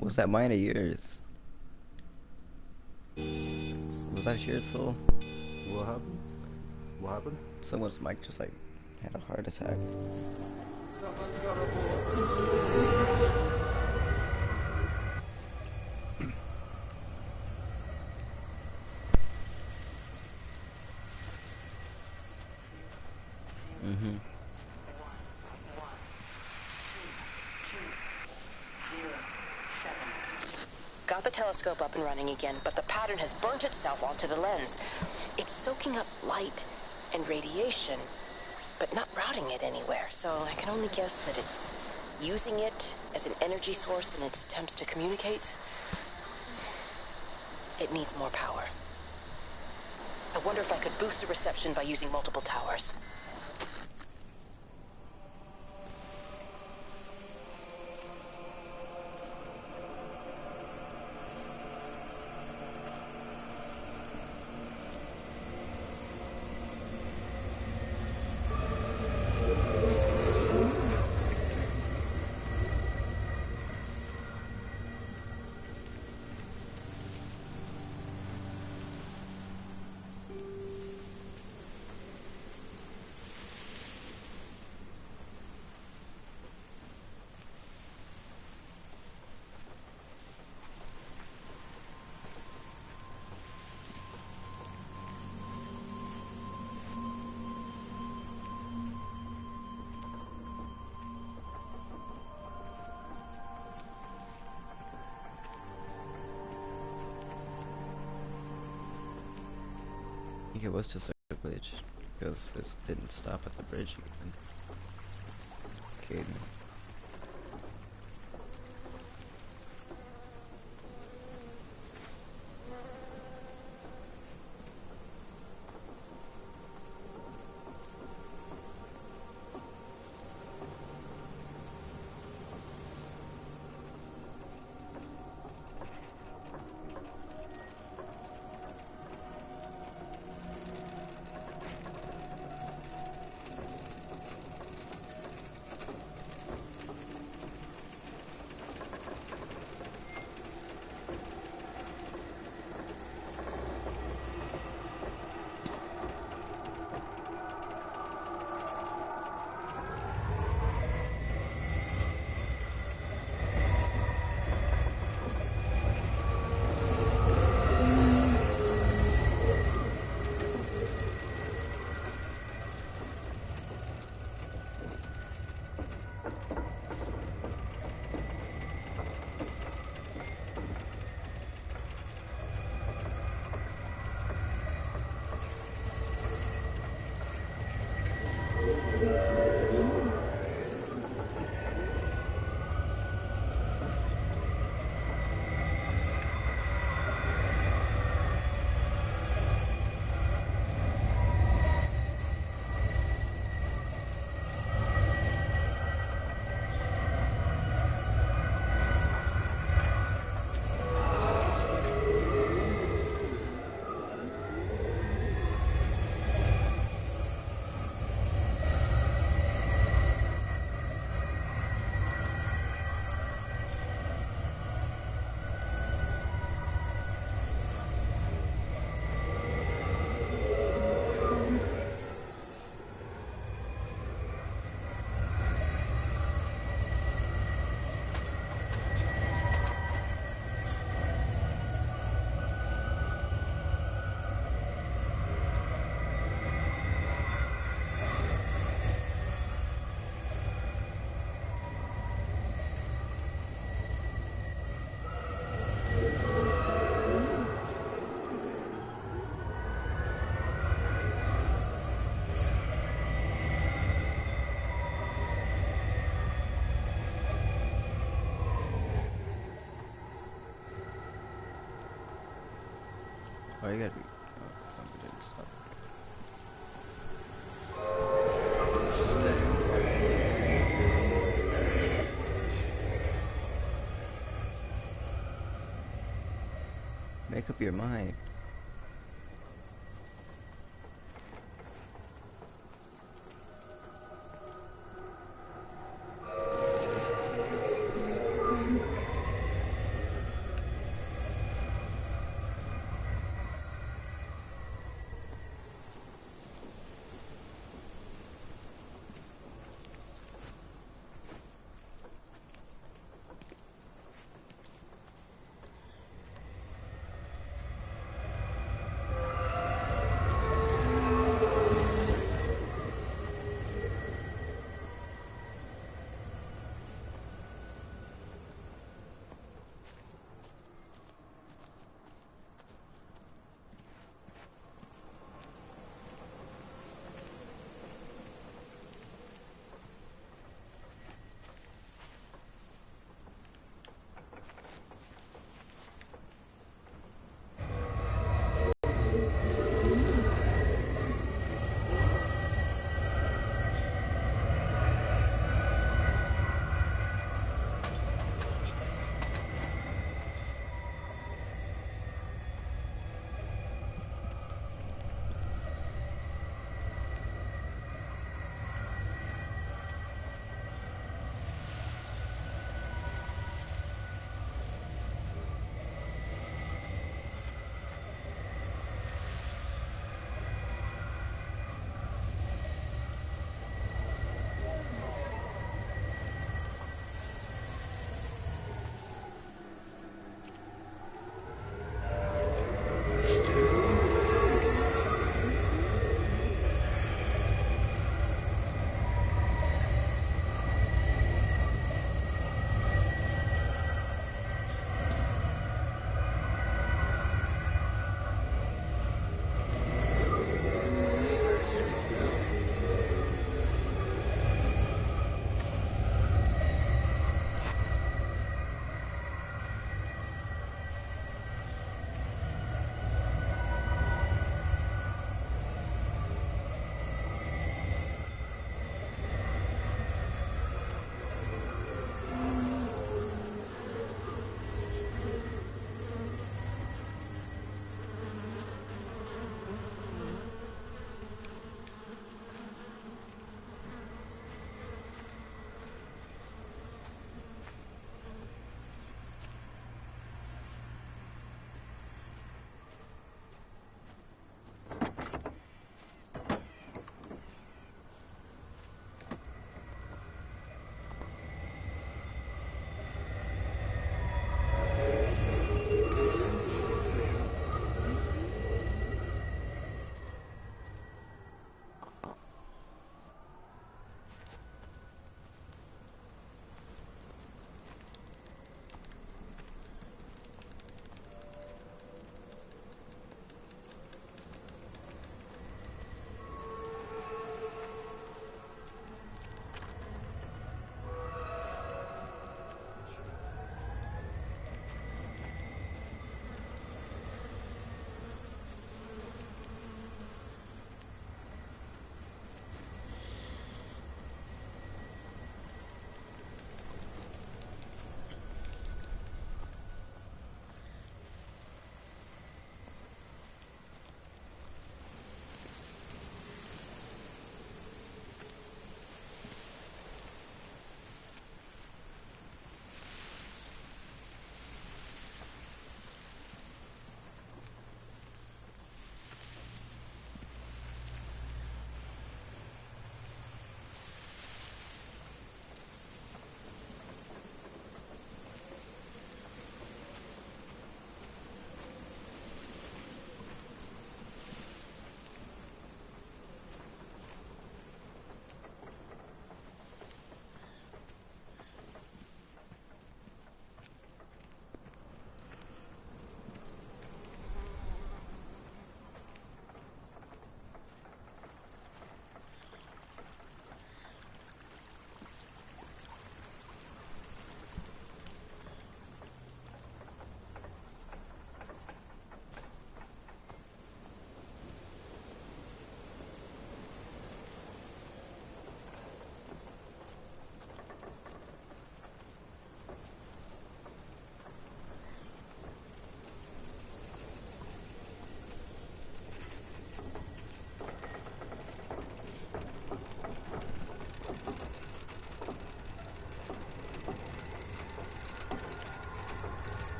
Was that mine or yours? Was that yours, Soul? What happened? What happened? Someone's mic just like had a heart attack. Someone's got a ball. Mm-hmm. Got the telescope up and running again, but the pattern has burnt itself onto the lens. It's soaking up light and radiation, but not routing it anywhere, so I can only guess that it's using it as an energy source in its attempts to communicate. It needs more power. I wonder if I could boost the reception by using multiple towers. I think it was just a glitch because it didn't stop at the bridge even. Caden. Oh, you gotta be. Oh, it didn't stop. Make up your mind.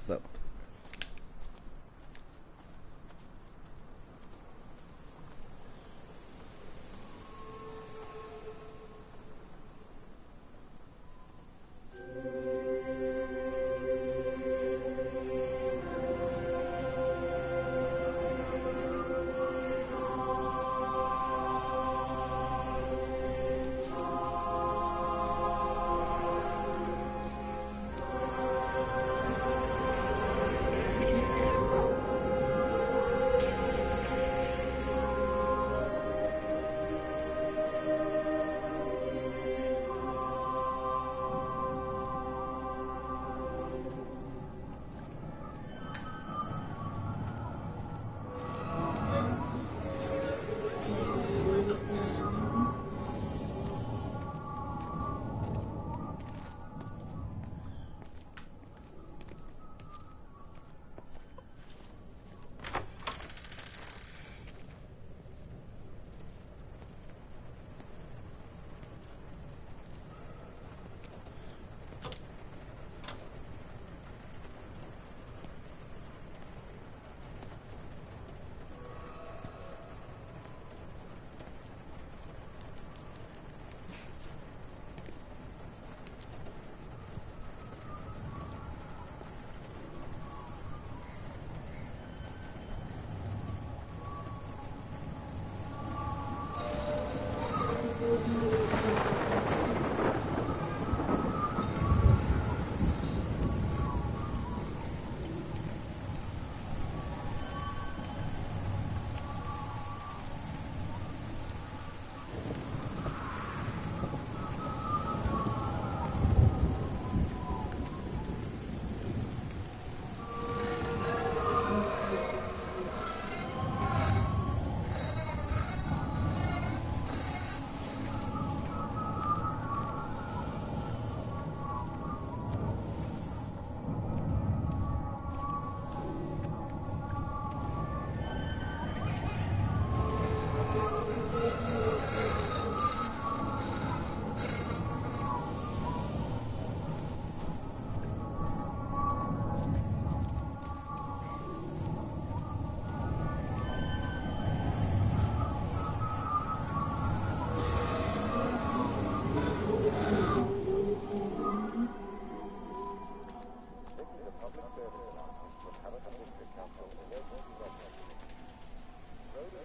what's up.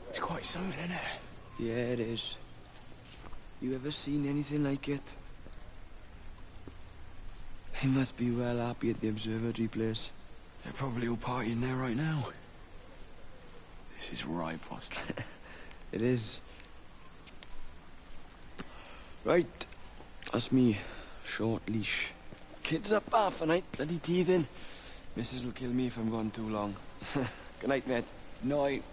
It's quite something, isn't it? Yeah, it is. You ever seen anything like it? They must be well happy at the observatory place. They're probably all partying there right now. This is right, boss. It is. Right. That's me. Short leash. Kids up half a night, bloody teething. Missus will kill me if I'm gone too long. Good night, mate. Night.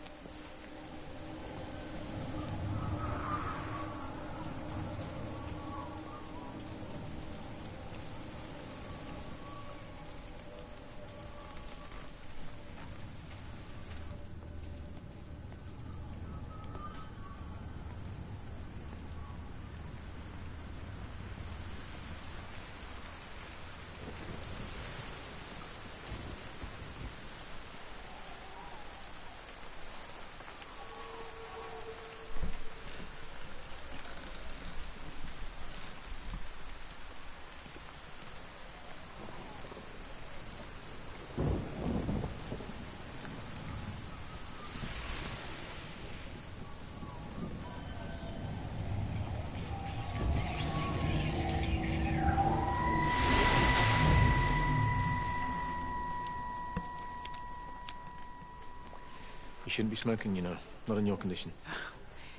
You shouldn't be smoking, you know. Not in your condition.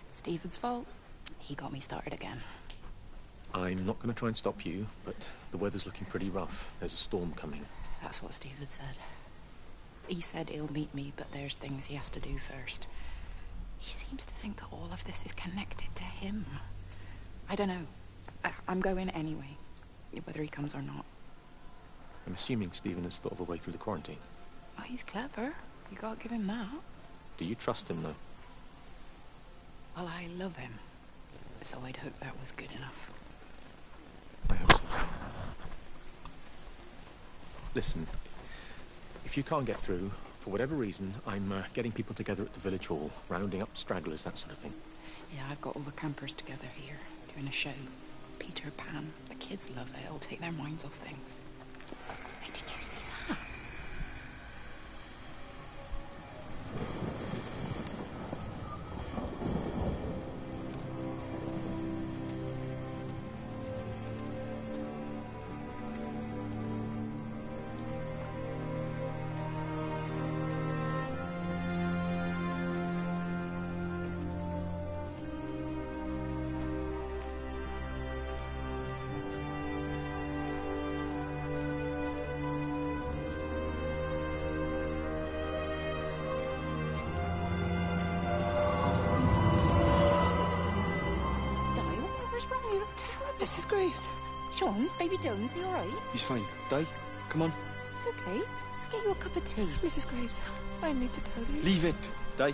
It's Stephen's fault. He got me started again. I'm not going to try and stop you, but the weather's looking pretty rough. There's a storm coming. That's what Stephen said. He said he'll meet me, but there's things he has to do first. He seems to think that all of this is connected to him. I don't know. I'm going anyway, whether he comes or not. I'm assuming Stephen has thought of a way through the quarantine. Oh, he's clever. You can't give him that. Do you trust him, though? Well, I love him. So I'd hope that was good enough. I hope so. Listen, If you can't get through, for whatever reason, I'm getting people together at the village hall, rounding up stragglers, that sort of thing. Yeah, I've got all the campers together here, doing a show. Peter Pan. The kids love it. It'll take their minds off things. Hey, did you see that? Mrs. Graves. Sean's baby Dylan, is he all right? He's fine. Di, come on. It's okay. Let's get you a cup of tea. Mrs. Graves, I need to tell you. Leave it, Di. You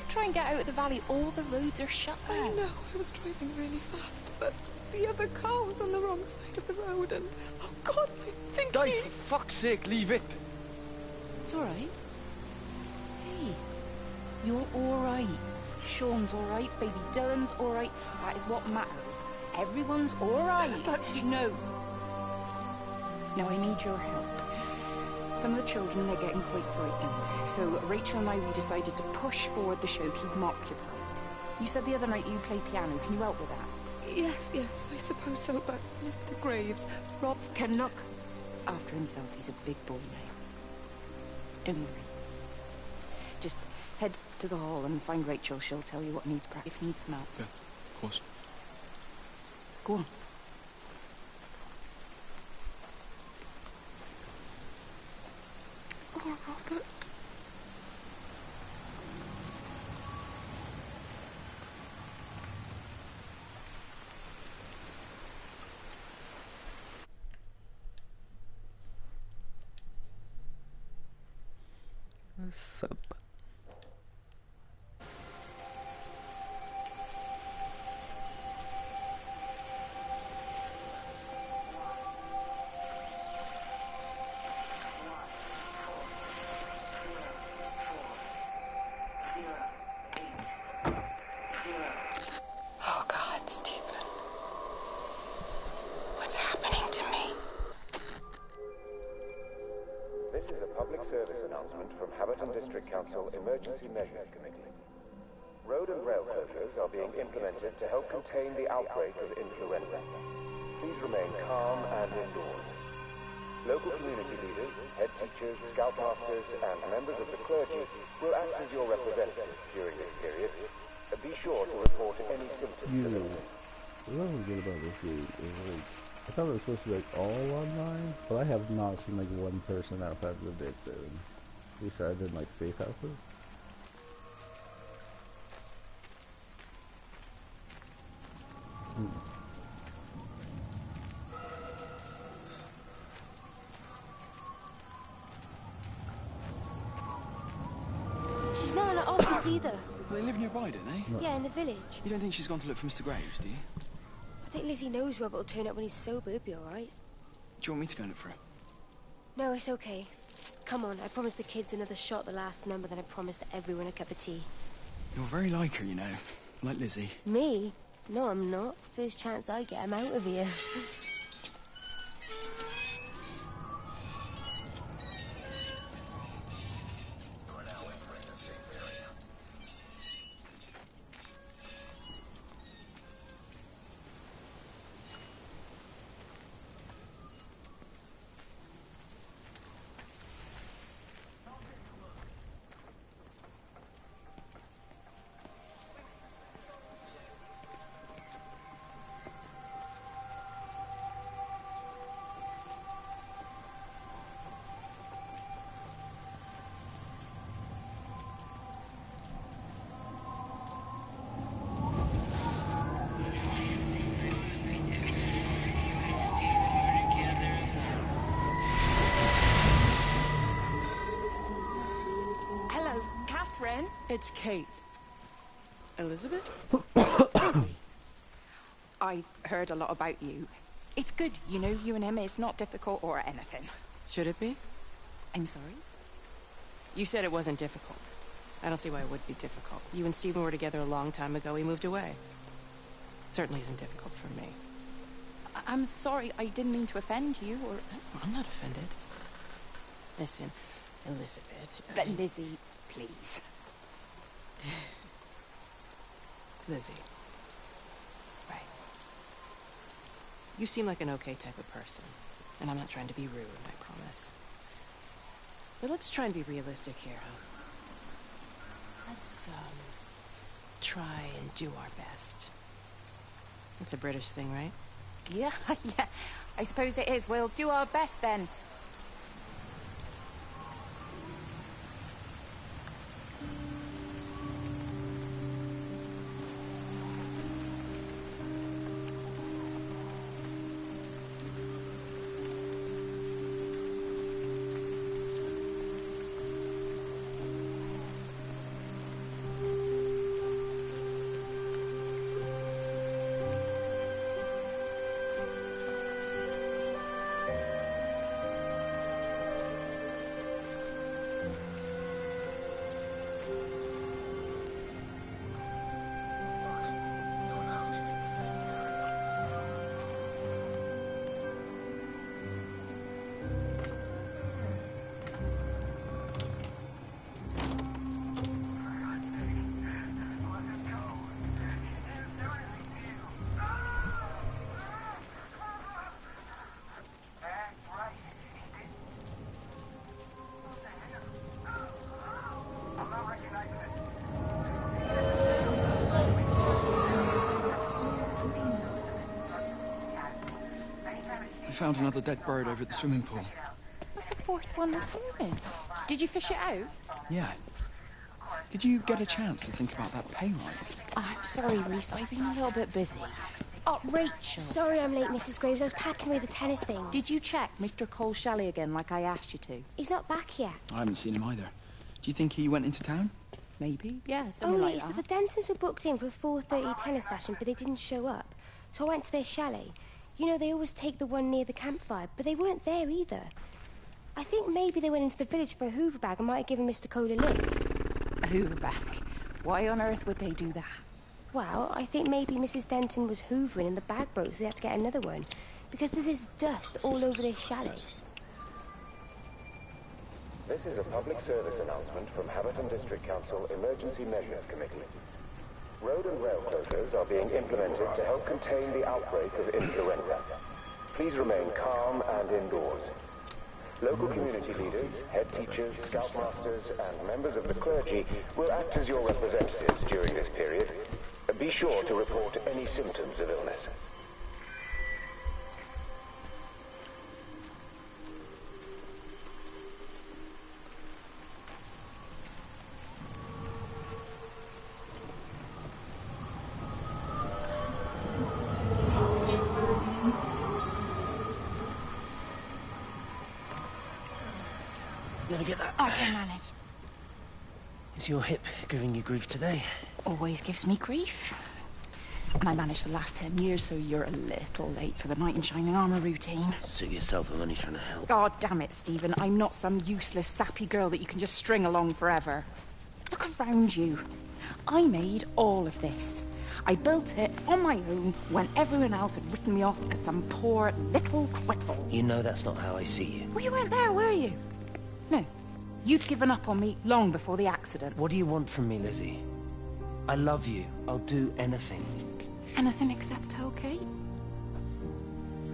try and get out of the valley, all the roads are shut there. I know, I was driving really fast, but the other car was on the wrong side of the road and... Oh, God, I think Di, he... for fuck's sake, leave it. It's all right. Hey, you're all right. Sean's all right, baby Dylan's all right. That is what matters. Everyone's all right. But no. No, I need your help. Some of the children, they're getting quite frightened. So Rachel and I, we decided to push forward the show, keep them occupied. You said the other night you play piano. Can you help with that? yes, I suppose so, but Mr. Graves, Rob... Can look after himself. He's a big boy now. Don't worry. Just head to the hall and find Rachel. She'll tell you what needs practice, if needs some help. Yeah, of course. Go on. Oh, Robert. What's up? Oh, God, Stephen. What's happening to me? This is a public service announcement from Haverton District Council Emergency Measures Committee. Road and rail closures are being implemented to help contain the outbreak of influenza. Please remain calm and indoors. Local community leaders, head teachers, scoutmasters, and members of the clergy will act as your representatives during this period. Be sure to report any symptoms to them. What I don't get about this game is like, I thought it was supposed to be like all online, but I have not seen like one person outside of the dead zone. Besides in like safe houses. She's not in her office either. Well, they live nearby, don't they? Yeah, in the village. You don't think she's gone to look for Mr. Graves, do you? I think Lizzie knows Robert will turn up when he's sober. He'll be all right. Do you want me to go and look for her? No, it's okay. Come on, I promised the kids another shot the last number, then I promised everyone a cup of tea. You're very like her, you know. Like Lizzie. Me? No, I'm not. First chance I get, I'm out of here. It's Kate. Elizabeth? Lizzie. I've heard a lot about you. It's good, you know, you and him, it's not difficult or anything. Should it be? I'm sorry? You said it wasn't difficult. I don't see why it would be difficult. You and Stephen were together a long time ago. He moved away. Certainly isn't difficult for me. I'm sorry, I didn't mean to offend you, or... I'm not offended. Listen, Elizabeth... But Lizzie, please. Lizzie. Right. You seem like an okay type of person. And I'm not trying to be rude, I promise. But let's try and be realistic here, huh? Let's, try and do our best. It's a British thing, right? Yeah, yeah, I suppose it is. We'll do our best then. I found another dead bird over at the swimming pool. That's the fourth one this morning. Did you fish it out? Yeah. Did you get a chance to think about that pay rise? I'm sorry, Reese. I've been a little bit busy. Oh, Rachel. Sorry I'm late, Mrs. Graves. I was packing away the tennis things. Did you check Mr. Cole Shelley again, like I asked you to? He's not back yet. I haven't seen him either. Do you think he went into town? Maybe, yeah, something Only like it's that. that the Dentons were booked in for a 4:30 tennis session, but they didn't show up. So I went to their chalet. You know, they always take the one near the campfire, but they weren't there either. I think maybe they went into the village for a Hoover bag and might have given Mr. Cole a lift. A Hoover bag? Why on earth would they do that? Well, I think maybe Mrs. Denton was hoovering and the bag broke, so they had to get another one. Because there's this dust all over their chalet. This is a public service announcement from Haverton District Council Emergency Measures Committee. Road and rail closures are being implemented to help contain the outbreak of influenza. Please remain calm and indoors. Local community leaders, head teachers, scoutmasters, and members of the clergy will act as your representatives during this period. Be sure to report any symptoms of illness. You gonna get that? I can manage. Is your hip giving you grief today? Always gives me grief. And I managed for the last 10 years, so you're a little late for the knight in shining armour routine. Suit yourself, I'm only trying to help. God damn it, Stephen. I'm not some useless, sappy girl that you can just string along forever. Look around you. I made all of this. I built it on my own when everyone else had written me off as some poor little cripple. You know that's not how I see you. Well, you weren't there, were you? No. You'd given up on me long before the accident. What do you want from me, Lizzie? I love you. I'll do anything. Anything except okay?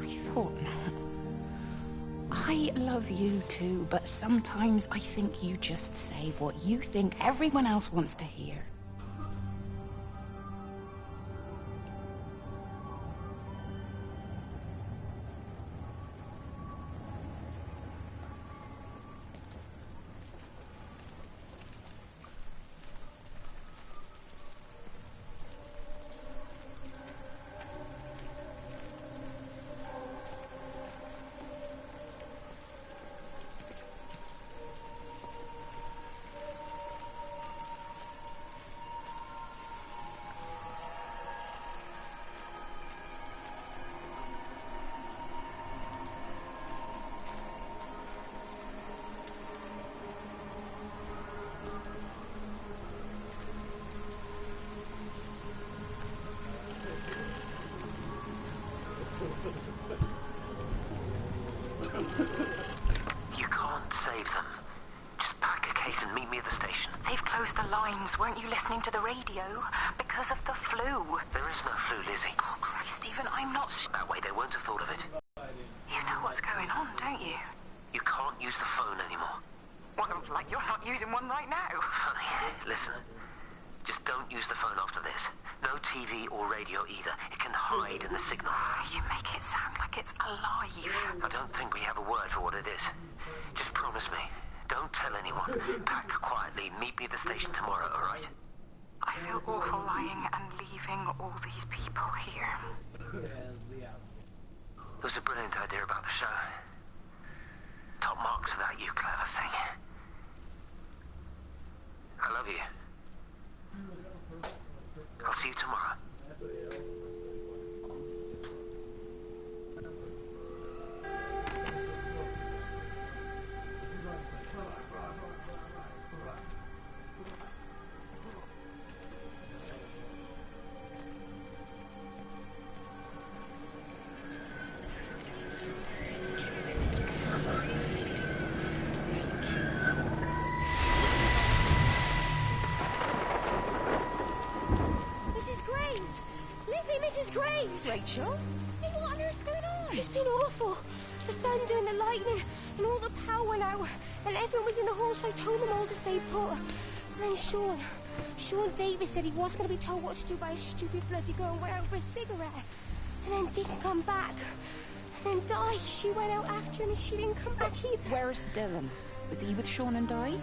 I thought not. I love you too, but sometimes I think you just say what you think everyone else wants to hear. times weren't you listening to the radio? Because of the flu. There is no flu, Lizzie. Oh, Christ, Stephen, I'm not... That way they won't have thought of it. You know what's going on, don't you? You can't use the phone anymore. Well, like you're not using one right now. Funny. Listen. Just don't use the phone after this. No TV or radio either. It can hide in the signal. You make it sound like it's alive. I don't think we have a word for what it is. Just promise me. Don't tell anyone. Pack quietly. Meet me at the station tomorrow, all right? I feel awful lying and leaving all these people here. It was a brilliant idea about the show. Top marks for that, you clever thing. I love you. I'll see you tomorrow. Rachel? Hey, what on earth's going on? It's been awful. The thunder and the lightning and all the power went out and everyone was in the hall, so I told them all to stay put. But then Sean Davis said he wasn't going to be told what to do by a stupid bloody girl and went out for a cigarette. And then didn't come back. And then Di, she went out after him and she didn't come back either. Where's Dylan? Was he with Sean and Di?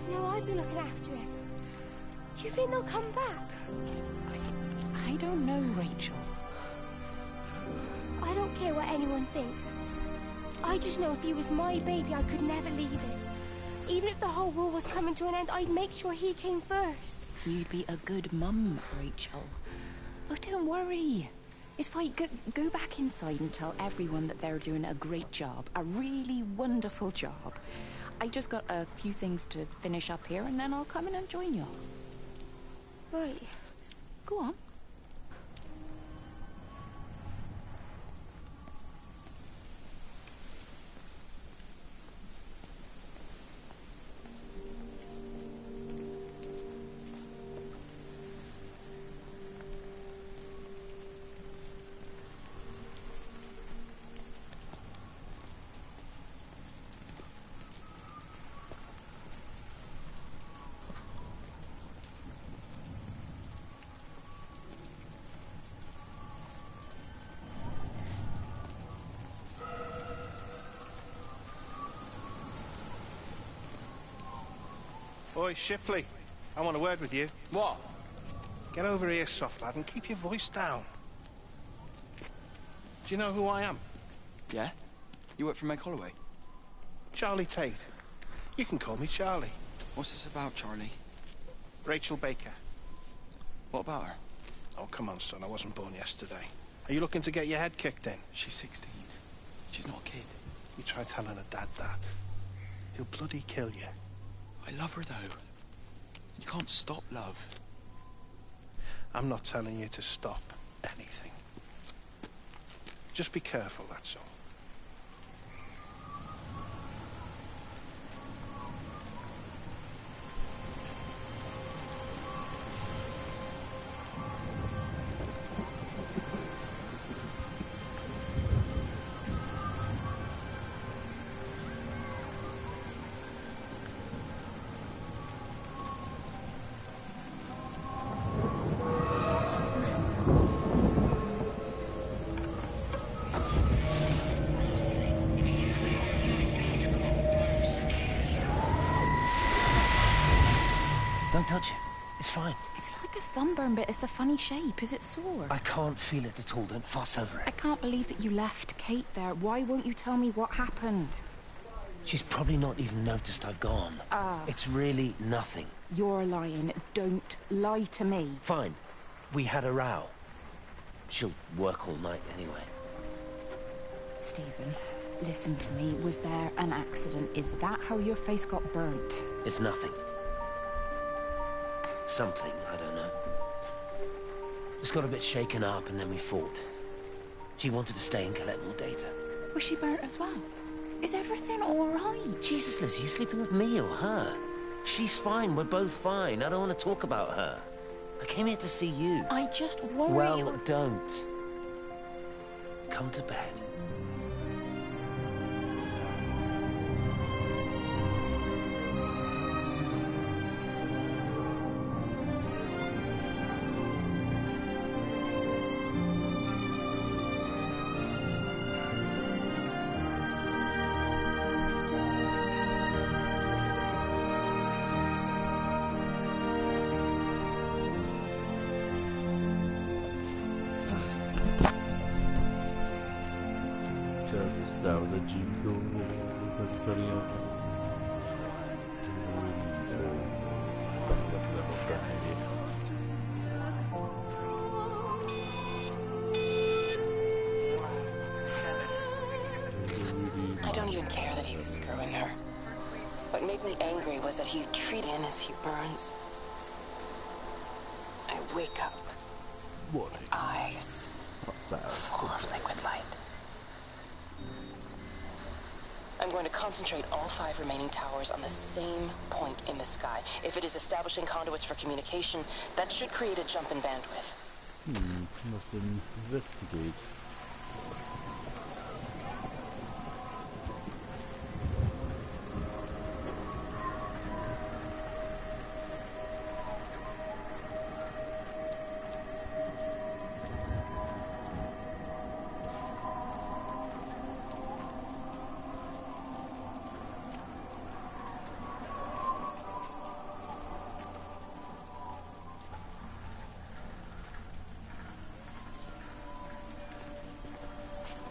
No, I'd be looking after him. Do you think they'll come back? I don't know, Rachel. I don't care what anyone thinks. I just know if he was my baby, I could never leave him. Even if the whole world was coming to an end, I'd make sure he came first. You'd be a good mum, Rachel. Oh, don't worry. It's fine. Go back inside and tell everyone that they're doing a great job. A really wonderful job. I just got a few things to finish up here, and then I'll come in and join you. Right. Go on. Oi, Shipley. I want a word with you. What? Get over here, soft lad, and keep your voice down. Do you know who I am? Yeah? You work for Meg Holloway? Charlie Tate. You can call me Charlie. What's this about, Charlie? Rachel Baker. What about her? Oh, come on, son. I wasn't born yesterday. Are you looking to get your head kicked in? She's 16. She's not a kid. You try telling her dad that. He'll bloody kill you. I love her, though. You can't stop love. I'm not telling you to stop anything. Just be careful, that's all. Don't touch it. It's fine. It's like a sunburn, but it's a funny shape. Is it sore? I can't feel it at all. Don't fuss over it. I can't believe that you left Kate there. Why won't you tell me what happened? She's probably not even noticed I've gone. It's really nothing. You're lying. Don't lie to me. Fine. We had a row. She'll work all night anyway. Stephen, listen to me. Was there an accident? Is that how your face got burnt? It's nothing. Something, I don't know. Just got a bit shaken up and then we fought. She wanted to stay and collect more data. Was she burnt as well? Is everything all right? Jesus, Liz, are you sleeping with me or her? She's fine. We're both fine. I don't want to talk about her. I came here to see you. I just worry. Well, don't. Come to bed. I don't even care that he was screwing her. What made me angry was that he treated him as he burns. I wake up What? with eyes What's that? full of liquid light. I'm going to concentrate all 5 remaining towers on the same point in the sky. If it is establishing conduits for communication, that should create a jump in bandwidth. Must investigate.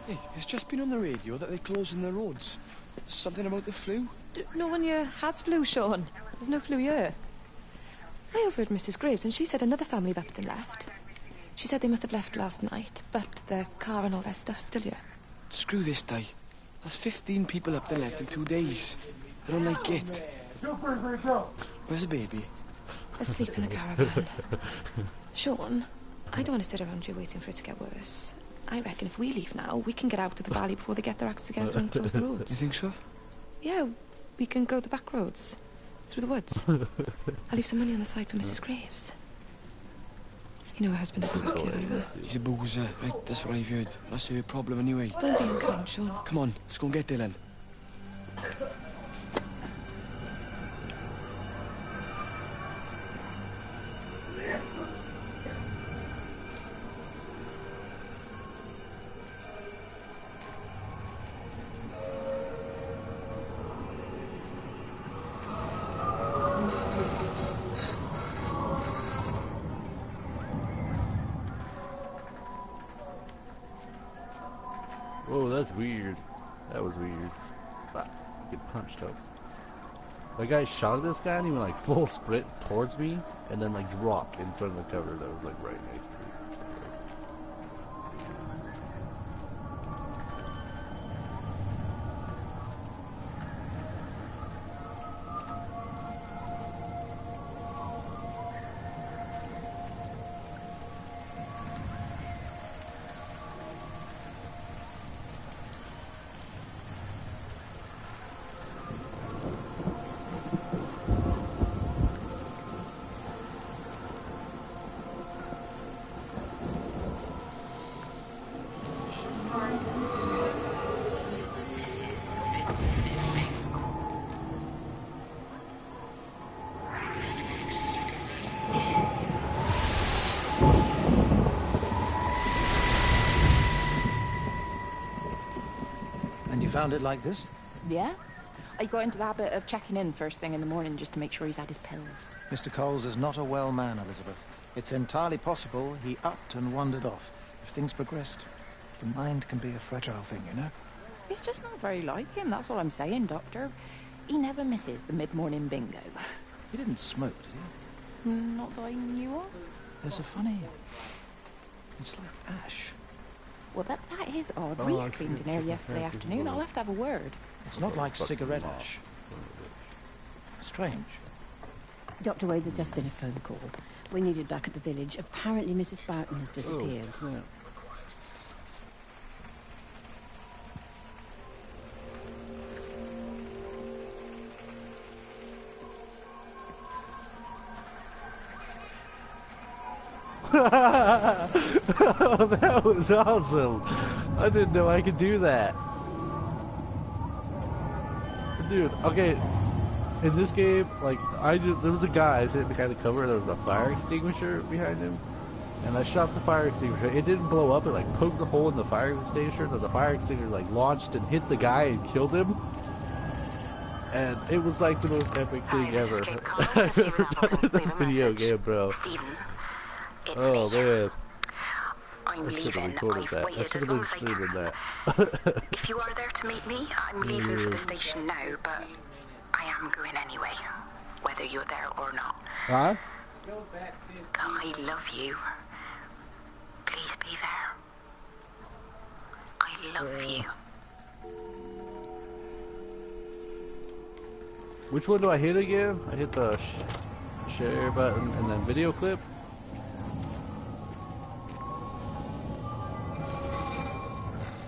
Hey, it's just been on the radio that they're closing the roads. Something about the flu? No one here has flu, Sean. There's no flu here. I overheard Mrs. Graves, and she said another family of Upton left. She said they must have left last night, but their car and all their stuff's still here. Screw this day. There's 15 people up there left in 2 days. I don't like it. Where's the baby? Asleep in a caravan. Sean, I don't want to sit around here waiting for it to get worse. I reckon if we leave now, we can get out of the valley before they get their acts together and close the roads. You think so? Yeah, we can go the back roads. Through the woods. I'll leave some money on the side for Mrs. Graves. You know her husband doesn't work here either. He's a boozer, right? That's what I've heard. That's her problem anyway. Don't be unkind, Sean. Come on, let's go and get Dylan. Whoa, that's weird. That was weird. Ah, get punched up. That guy shot at this guy and he went like full sprint towards me and then like dropped in front of the cover that was like right next to me. And you found it like this? Yeah? I got into the habit of checking in first thing in the morning just to make sure he's had his pills. Mr. Coles is not a well man, Elizabeth. It's entirely possible he upped and wandered off. If things progressed, the mind can be a fragile thing, you know? It's just not very like him, that's all I'm saying, Doctor. He never misses the mid-morning bingo. He didn't smoke, did he? Not that I knew of. There's a funny... It's like ash. Well, that is odd. Oh, Reese I cleaned in should here check yesterday my fancy afternoon. photo. I'll have to have a word. It's not like Fucking cigarette mob. ash. Son of Strange. Dr. Wade, there's just been a phone call. We need you back at the village. Apparently Mrs. Barton has a bitch. disappeared. Oh, snap. That was awesome. I didn't know I could do that. Dude, okay. In this game, like, there was a guy sitting behind the cover, there was a fire extinguisher behind him. And I shot the fire extinguisher. It didn't blow up, it like poked a hole in the fire extinguisher, and the fire extinguisher like launched and hit the guy and killed him. And it was like the most epic thing ever I've ever done in a video game, bro. Oh man. I should have recorded that. I should have been streaming that. If you are there to meet me, I'm leaving for the station now, but I am going anyway, whether you're there or not. Huh? I love you. Please be there. I love you. Which one do I hit again? I hit the share button and then video clip.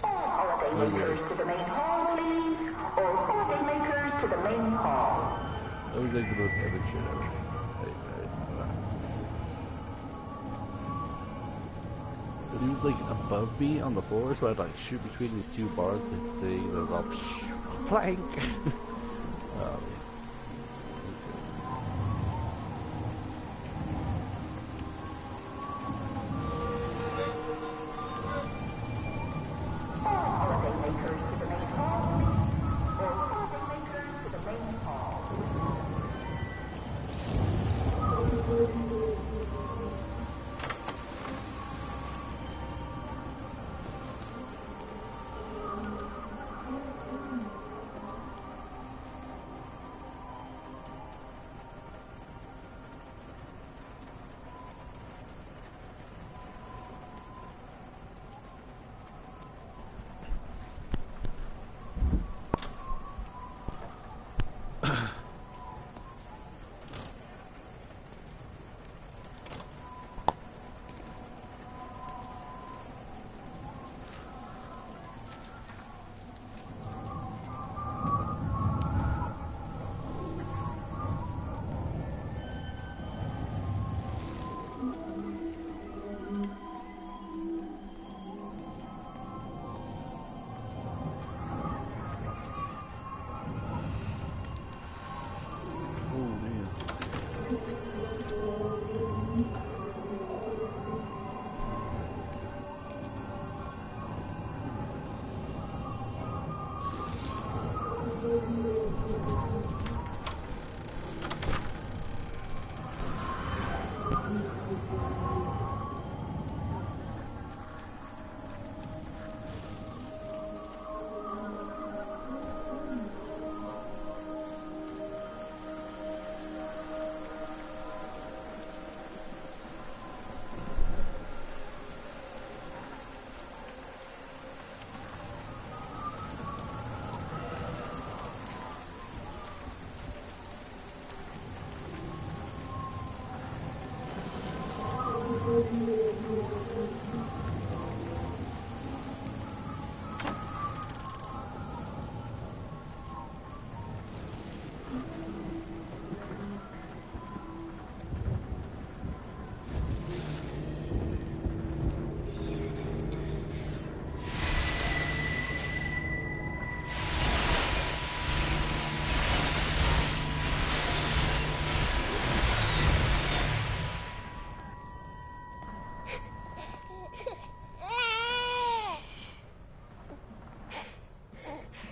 Holidaymakers to the main hall, please. All holidaymakers to the main hall. That was like the most epic shit ever. But he was like above me on the floor, so I'd like shoot between these two bars and thing, and it was all plank.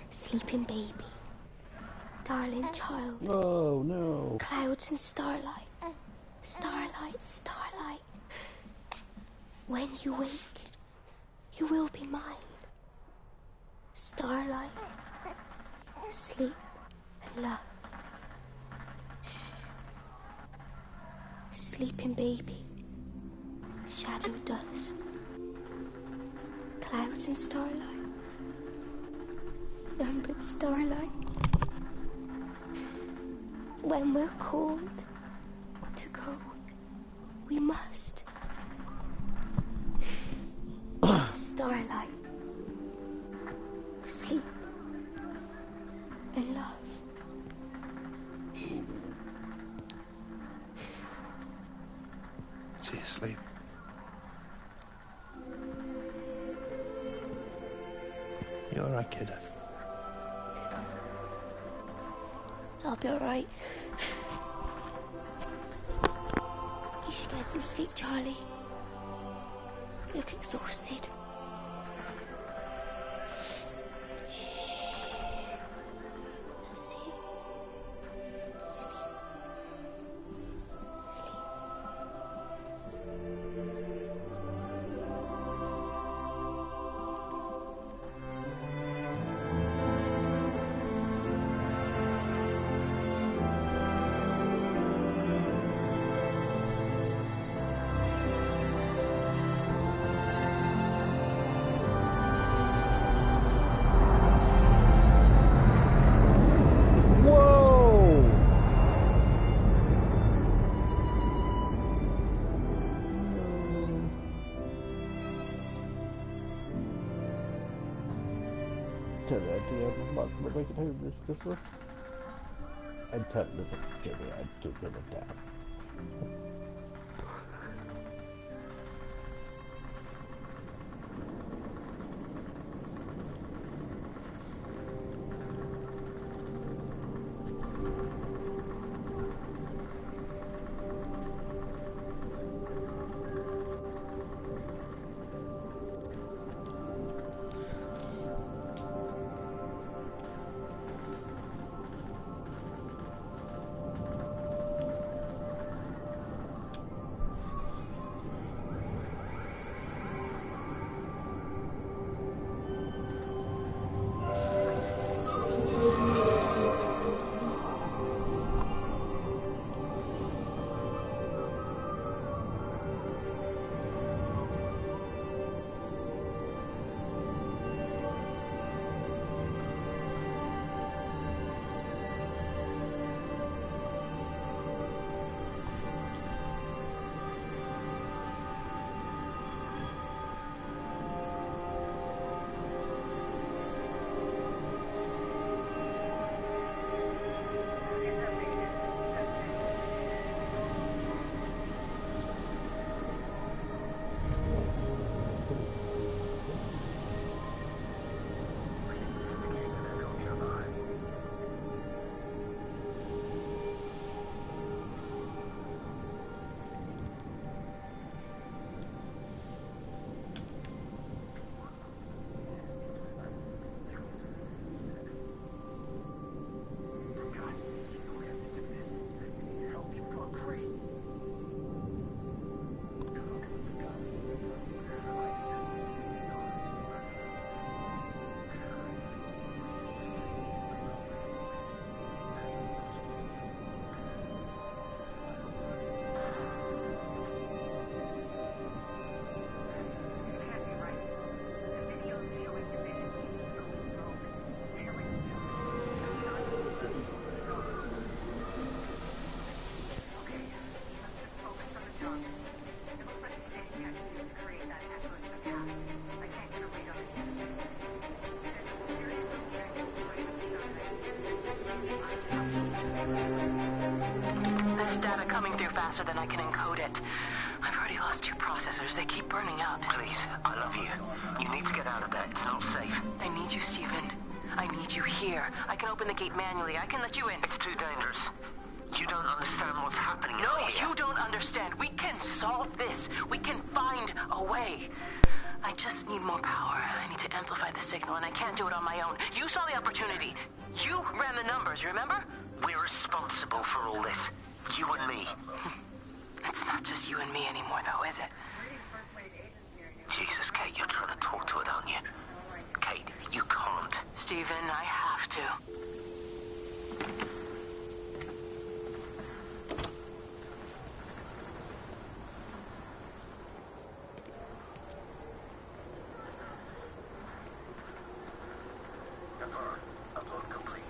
Sleeping baby, darling child. Oh no. Clouds and starlight, starlight, starlight. When you wake, you will be mine. Starlight, sleep and love. Sleeping baby, shadow dust. Clouds and starlight. Numbered starlight. When we're called to go, we must. Starlight. Sleep and love. Is he asleep? You're alright, kid. I'll be alright. You should get some sleep, Charlie. You look exhausted. Tell the idea of a month we're making home this Christmas. And tell them to give me a give them a dad. There's data coming through faster than I can encode it. I've already lost 2 processors. They keep burning out. Please, I love you. You need to get out of there. It's not safe. I need you, Stephen. I need you here. I can open the gate manually. I can let you in. It's too dangerous. You don't understand what's happening No, out here. you don't understand. We can solve this. We can find a way. I just need more power. I need to amplify the signal, and I can't do it on my own. You saw the opportunity. You ran the numbers, remember? We're responsible for all this. You and me. It's not just you and me anymore, though, is it? Jesus, Kate, you're trying to talk to it, aren't you? Kate, you can't. Stephen, I have to. Upload complete.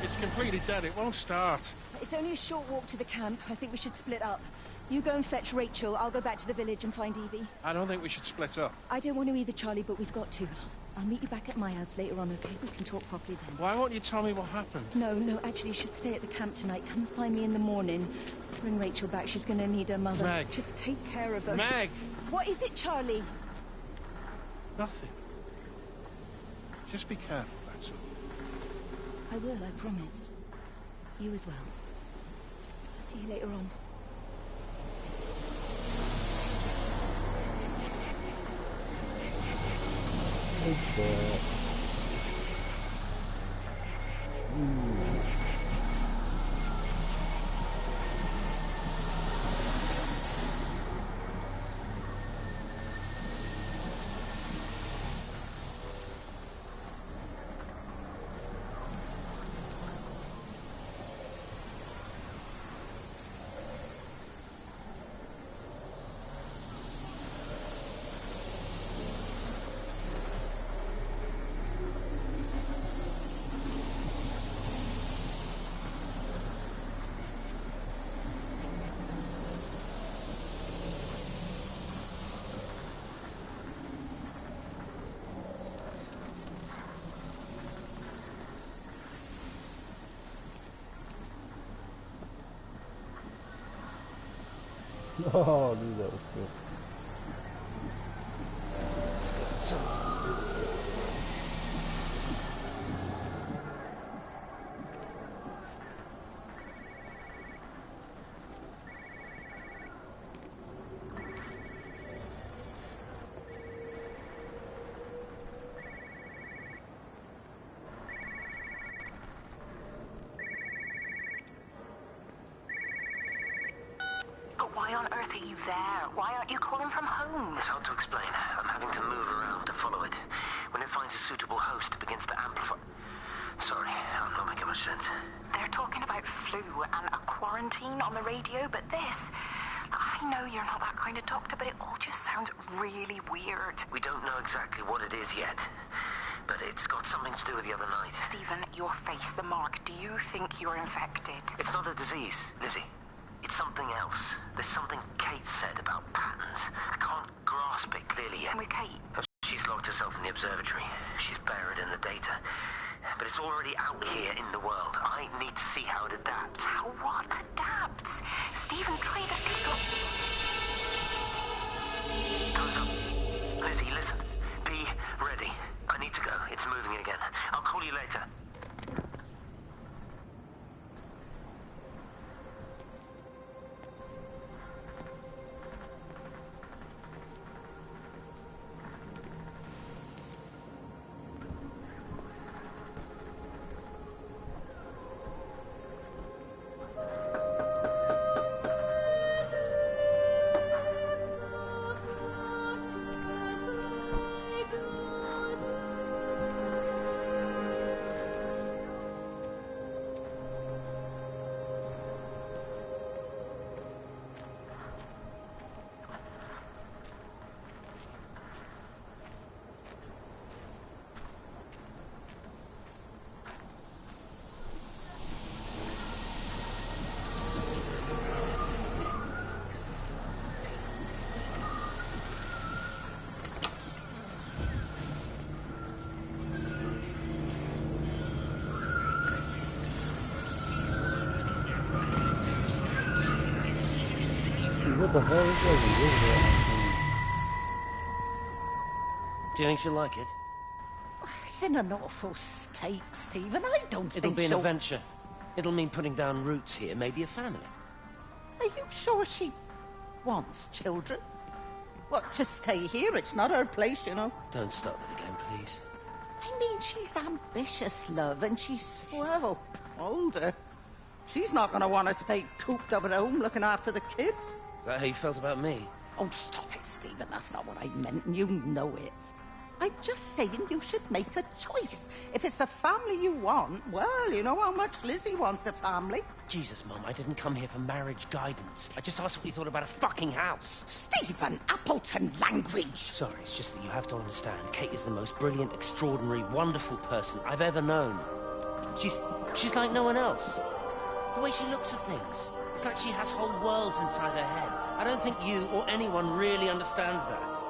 It's completely dead. It won't start. It's only a short walk to the camp. I think we should split up. You go and fetch Rachel. I'll go back to the village and find Evie. I don't think we should split up. I don't want to either, Charlie, but we've got to. I'll meet you back at my house later on, okay? We can talk properly then. Why won't you tell me what happened? No, actually, you should stay at the camp tonight. Come find me in the morning. Bring Rachel back. She's gonna need her mother. Meg. Just take care of her. Meg! What is it, Charlie? Nothing. Just be careful, that's all. I will, I promise. You as well. I'll see you later on. Oh, dude, that was good. Why on earth are you there? Why aren't you calling from home? It's hard to explain. I'm having to move around to follow it. When it finds a suitable host, it begins to amplify... Sorry, I'm not making much sense. They're talking about flu and a quarantine on the radio, but this... I know you're not that kind of doctor, but it all just sounds really weird. We don't know exactly what it is yet, but it's got something to do with the other night. Stephen, your face, the mark, do you think you're infected? It's not a disease, Lizzie. It's something else. There's something Kate said about patterns. I can't grasp it clearly yet. With Kate? She's locked herself in the observatory. She's buried in the data. But it's already out here in the world. I need to see how it adapts. How what adapts? Stephen, try to explain. Time's up. Lizzie, listen. Be ready. I need to go. It's moving again. I'll call you later. What the hell is that? Do you think she'll like it? It's in an awful state, Stephen. I don't It'll think be an she'll... adventure. It'll mean putting down roots here, maybe a family. Are you sure she wants children? What, to stay here? It's not her place, you know. Don't start that again, please. I mean, she's ambitious, love, and she's, well, older. She's not going to want to stay cooped up at home looking after the kids. Is that how you felt about me? Oh, stop it, Stephen. That's not what I meant, and you know it. I'm just saying you should make a choice. If it's a family you want, well, you know how much Lizzie wants a family. Jesus, Mum, I didn't come here for marriage guidance. I just asked what you thought about a fucking house. Stephen Appleton language. Sorry, it's just that you have to understand. Kate is the most brilliant, extraordinary, wonderful person I've ever known. She's like no one else. The way she looks at things. It's like she has whole worlds inside her head. I don't think you or anyone really understands that.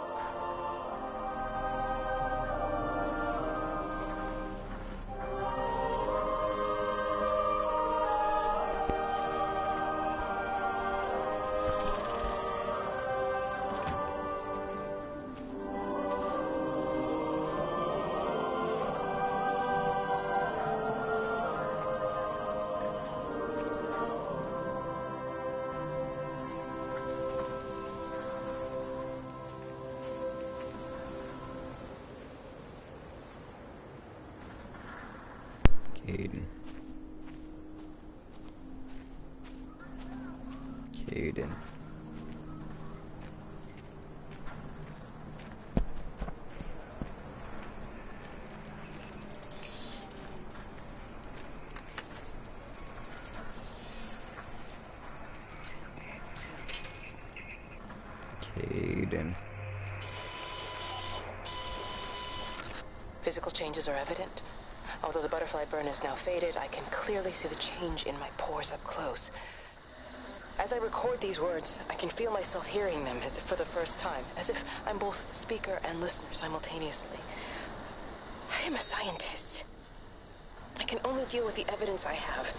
Caden. Physical changes are evident. Although the butterfly burn is now faded, I can clearly see the change in my pores up close. As I record these words, I can feel myself hearing them as if for the first time, as if I'm both speaker and listener simultaneously. I am a scientist. I can only deal with the evidence I have.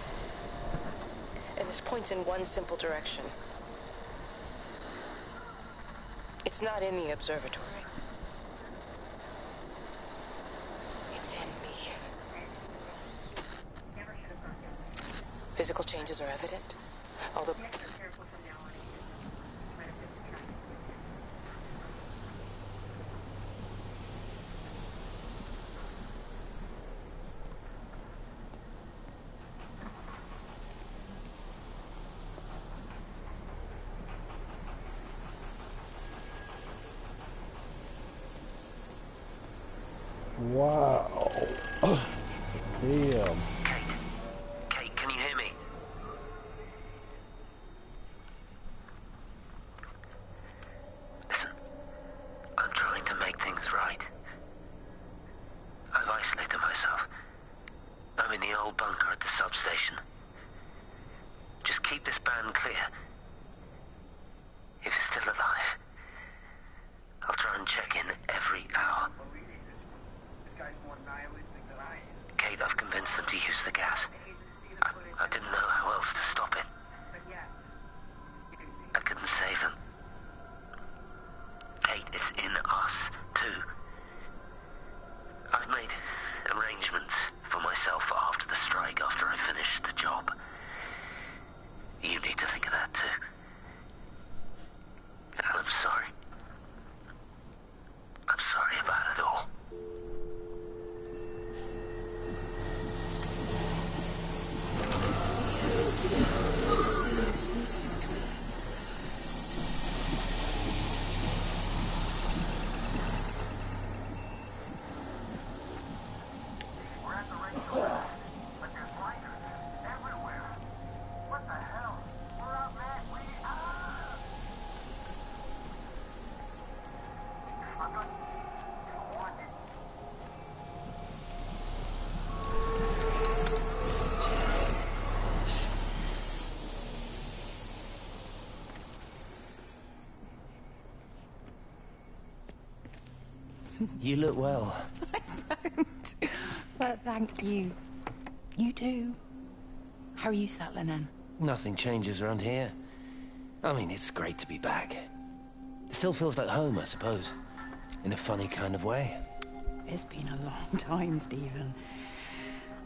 And this points in one simple direction. It's not in the observatory. It's in me. Physical changes are evident, although... Wow. Damn. Kate, can you hear me? Listen, I'm trying to make things right. I've isolated myself. I'm in the old bunker at the substation. Just keep this band clear. If it's still alive, I'll try and check in every hour. Kate, I've convinced them to use the gas. I didn't know how else to stop it. I couldn't save them. Kate, it's in us, too. I've made arrangements for myself after the strike, after I finish the job. You need to think of that, too. And I'm sorry. I'm sorry about it all. You look well. I don't. But thank you. You do. How are you settling in? Nothing changes around here. I mean, it's great to be back. It still feels like home, I suppose. In a funny kind of way. It's been a long time, Stephen.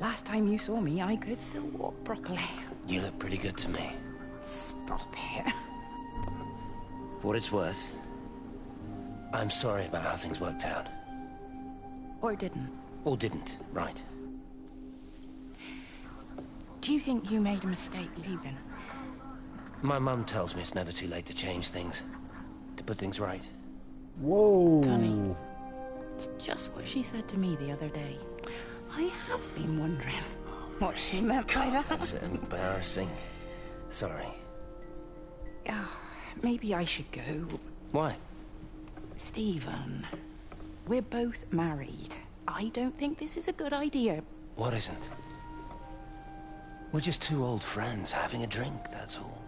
Last time you saw me, I could still walk properly. You look pretty good to me. Stop it. For what it's worth, I'm sorry about how things worked out. Or didn't. Or didn't, right. Do you think you made a mistake leaving? My mum tells me it's never too late to change things. To put things right. Whoa. Funny. It's just what she said to me the other day. I have been wondering what she meant by that. That's embarrassing. Sorry. Maybe I should go. Why? Stephen, we're both married. I don't think this is a good idea. What isn't? We're just two old friends having a drink, that's all.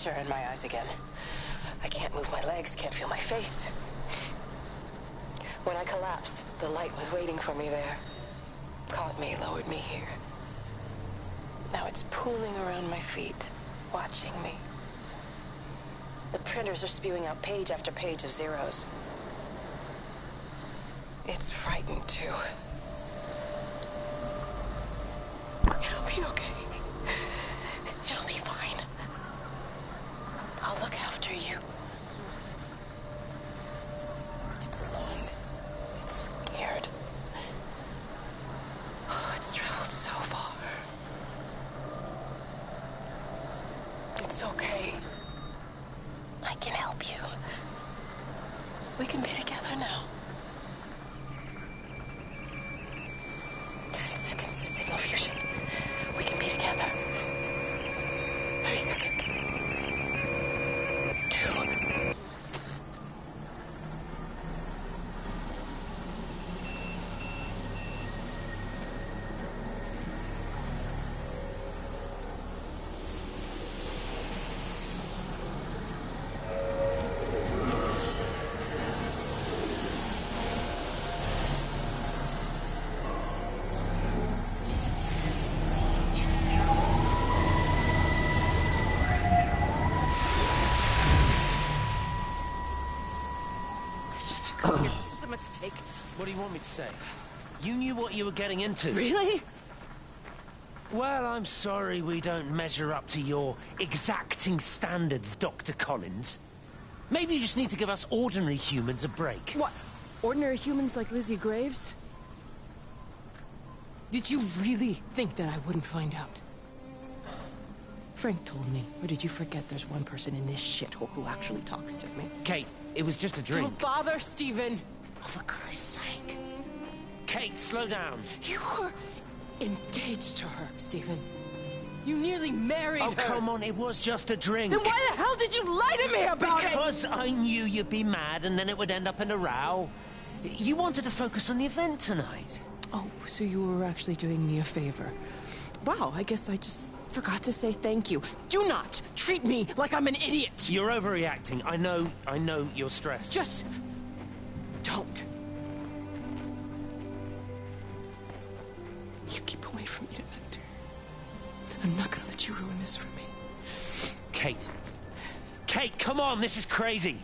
pressure in my eyes again. I can't move my legs, can't feel my face. When I collapsed, the light was waiting for me there. Caught me, lowered me here. Now it's pooling around my feet, watching me. The printers are spewing out page after page of zeros. It's frightened too. It'll be okay. It'll be fine. I'll look after you. It's alone. It's scared. Oh, it's traveled so far. It's okay. I can help you. We can be together now. 10 seconds to signal fusion. We can be together. 3 seconds. 2. This was a mistake. What do you want me to say? You knew what you were getting into. Really? Well, I'm sorry we don't measure up to your exacting standards, Dr. Collins. Maybe you just need to give us ordinary humans a break. What? Ordinary humans like Lizzie Graves? Did you really think that I wouldn't find out? Frank told me. Or did you forget there's one person in this shithole who actually talks to me? Kate, it was just a drink. Don't bother, Stephen! Oh, for Christ's sake. Kate, slow down. You were engaged to her, Stephen. You nearly married her. Oh, come on, it was just a drink. Then why the hell did you lie to me about it? Because I knew you'd be mad and then it would end up in a row. You wanted to focus on the event tonight. Oh, so you were actually doing me a favor. Wow, I guess I just forgot to say thank you. Do not treat me like I'm an idiot. You're overreacting. I know you're stressed. Just don't. You keep away from me tonight. I'm not gonna let you ruin this for me. Kate. Kate, come on, this is crazy.